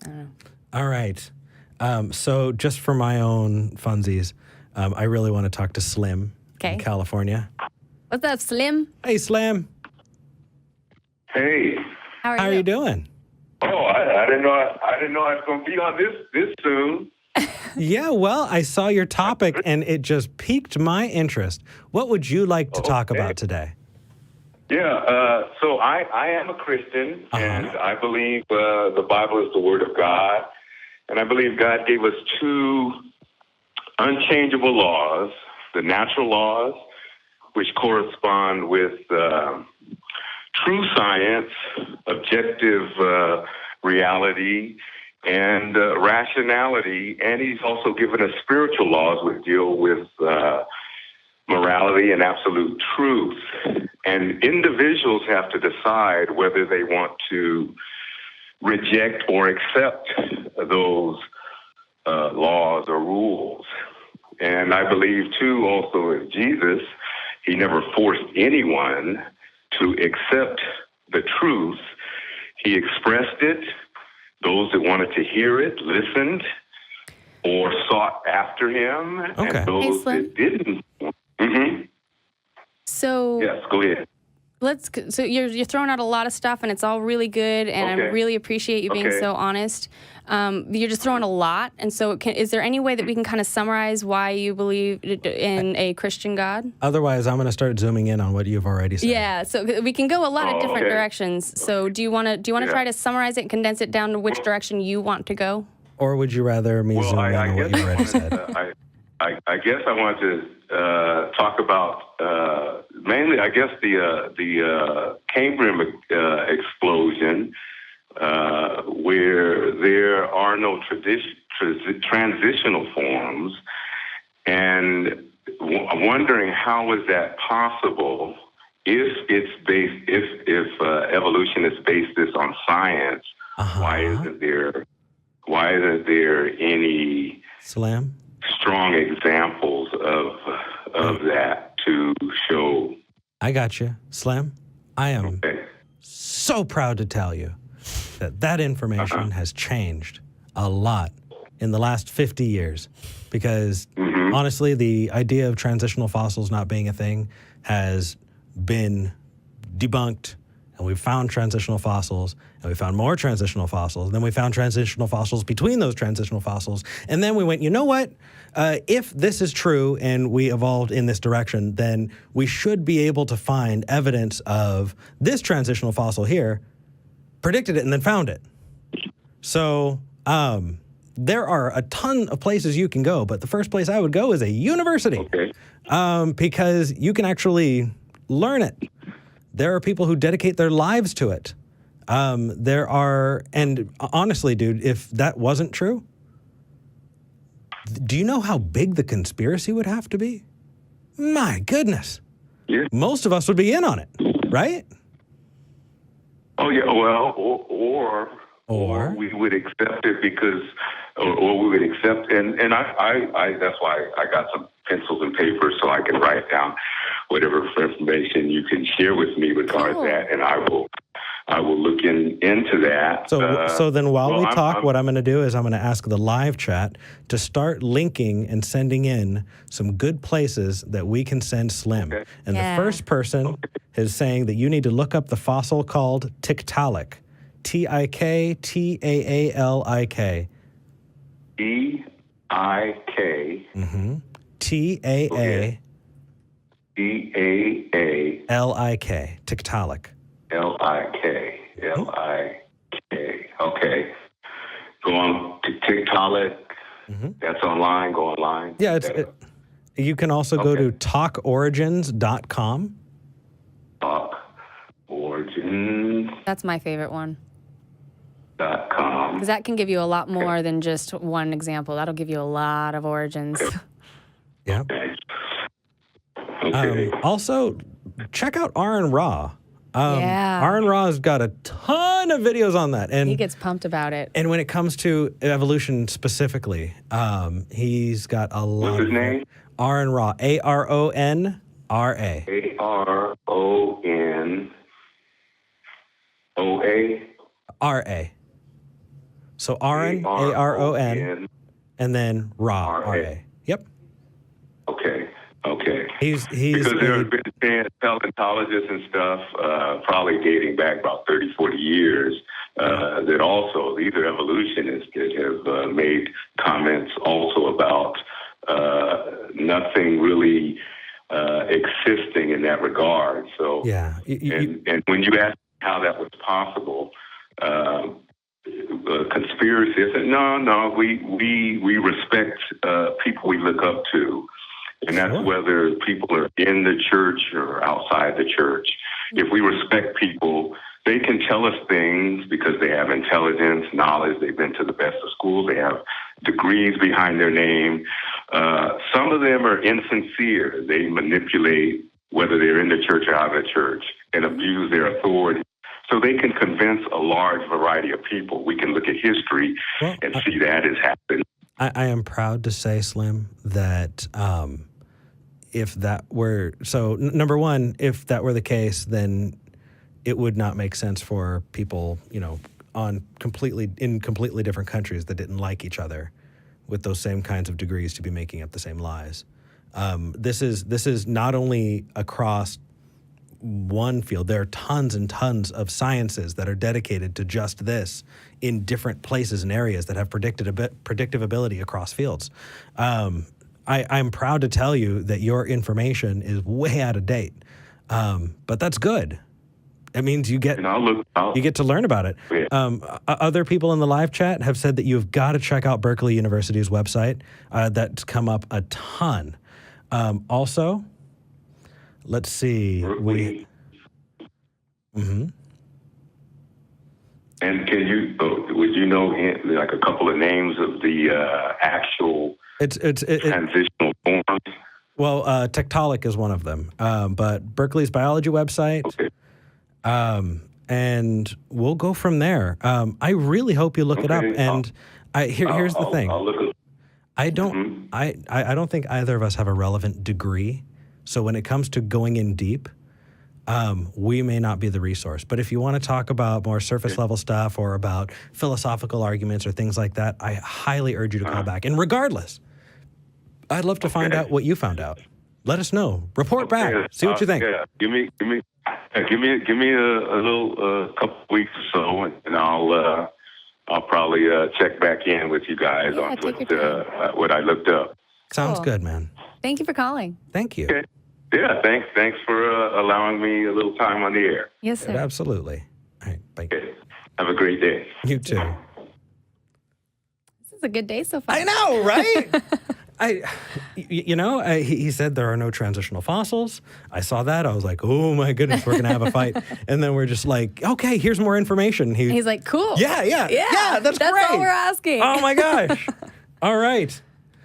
I don't know. All right. So just for my own funsies, I really want to talk to Slim in California. What's up, Slim? Hey, Slim. Hey. How are you doing? Oh, I didn't know I was going to be on this soon. Yeah, well, I saw your topic and it just piqued my interest. What would you like to talk about today? Yeah, so I am a Christian, and I believe the Bible is the Word of God, and I believe God gave us two unchangeable laws, the natural laws, which correspond with true science, objective reality, and rationality, and he's also given us spiritual laws which deal with morality and absolute truth. And individuals have to decide whether they want to reject or accept those laws or rules. And I believe, too, also in Jesus, he never forced anyone to accept the truth. He expressed it. Those that wanted to hear it listened or sought after him. Okay. And those that didn't. So yes, go ahead. So you're throwing out a lot of stuff, and it's all really good, and I really appreciate you being so honest. You're just throwing a lot, and so is there any way that we can kind of summarize why you believe in a Christian God? Otherwise, I'm going to start zooming in on what you've already said. Yeah, so we can go a lot of different directions. So do you want to try to summarize it and condense it down to which direction you want to go? Or would you rather me zoom in on what you already said? I guess I want to talk about mainly, I guess, the Cambrian explosion, where there are no transitional forms, and I'm wondering how is that possible if it's based, if evolution is based this on science. Why isn't there any strong examples of that to show? I got you, Slam. I am so proud to tell you that information has changed a lot in the last 50 years because honestly, the idea of transitional fossils not being a thing has been debunked. And we found transitional fossils, and we found more transitional fossils. Then we found transitional fossils between those transitional fossils. And then we went, you know what? If this is true and we evolved in this direction, then we should be able to find evidence of this transitional fossil here, predicted it, and then found it. So there are a ton of places you can go, but the first place I would go is a university because you can actually learn it. There are people who dedicate their lives to it. And honestly, dude, if that wasn't true, do you know how big the conspiracy would have to be? My goodness. Yeah. Most of us would be in on it, right? Oh, yeah, well, or we would accept it because, or we would accept, and I that's why I got some pencils and paper so I can write down whatever information you can share with me regarding that, and I will look into that. So then while we talk, what I'm going to do is I'm going to ask the live chat to start linking and sending in some good places that we can send Slim. And the first person is saying that you need to look up the fossil called Tiktaalik. Tiktaalik. Eik. Taalik. Tiktaalik. Tiktaalik. Okay. Go on to Tiktaalik. That's online. Go online. Yeah, you can also go to talkorigins.com. Talk Origins. That's my favorite one. .com. Because that can give you a lot more than just one example. That'll give you a lot of origins. Yeah. Okay. Also, check out Aaron Ra. Aaron Ra's got a ton of videos on that. And he gets pumped about it. And when it comes to evolution specifically, he's got a lot. What's his name? Aaron Ra. ARONRA. ARONOA. RA. So Aron, Aron, and then Ra, R-A. Yep. Okay. He's because there have been paleontologists and stuff, probably dating back about 30, 40 years, that also, these are evolutionists that have made comments also about nothing really existing in that regard. So, and when you ask how that was possible, conspiracy, I said, no, we respect people we look up to. And that's whether people are in the church or outside the church. If we respect people, they can tell us things because they have intelligence, knowledge. They've been to the best of schools. They have degrees behind their name. Some of them are insincere. They manipulate, whether they're in the church or out of the church, and abuse their authority. So they can convince a large variety of people. We can look at history and see that has happened. I am proud to say, Slim, that if that were, so number one, if that were the case, then it would not make sense for people, in completely different countries that didn't like each other with those same kinds of degrees to be making up the same lies. This is not only across one field. There are tons and tons of sciences that are dedicated to just this in different places and areas that have predictive ability across fields. I'm proud to tell you that your information is way out of date, but that's good. It means you get to learn about it. Yeah. Other people in the live chat have said that you've got to check out Berkeley University's website. That's come up a ton. Also, let's see. And would you know like a couple of names of the actual transitional forms? Well, Tiktaalik is one of them, but Berkeley's biology website. Okay. And we'll go from there. I really hope you look it up. And here's the thing. I'll look it up. I don't think either of us have a relevant degree. So when it comes to going in deep, we may not be the resource. But if you want to talk about more surface level stuff or about philosophical arguments or things like that, I highly urge you to call back. And regardless, I'd love to find out what you found out. Let us know. Report back. See what you think. Yeah. Give me a little couple weeks or so, and I'll probably check back in with you guys on what I looked up. Sounds good, man. Thank you for calling. Thank you. Okay. Yeah, thanks for allowing me a little time on the air. Yes, sir. Absolutely. All right, bye. Okay. Have a great day. You too. This is a good day so far. I know, right? He said there are no transitional fossils. I saw that. I was like, oh my goodness, we're going to have a fight. And then we're just like, okay, here's more information. He's like, cool. Yeah, that's great. That's all we're asking. Oh my gosh. All right.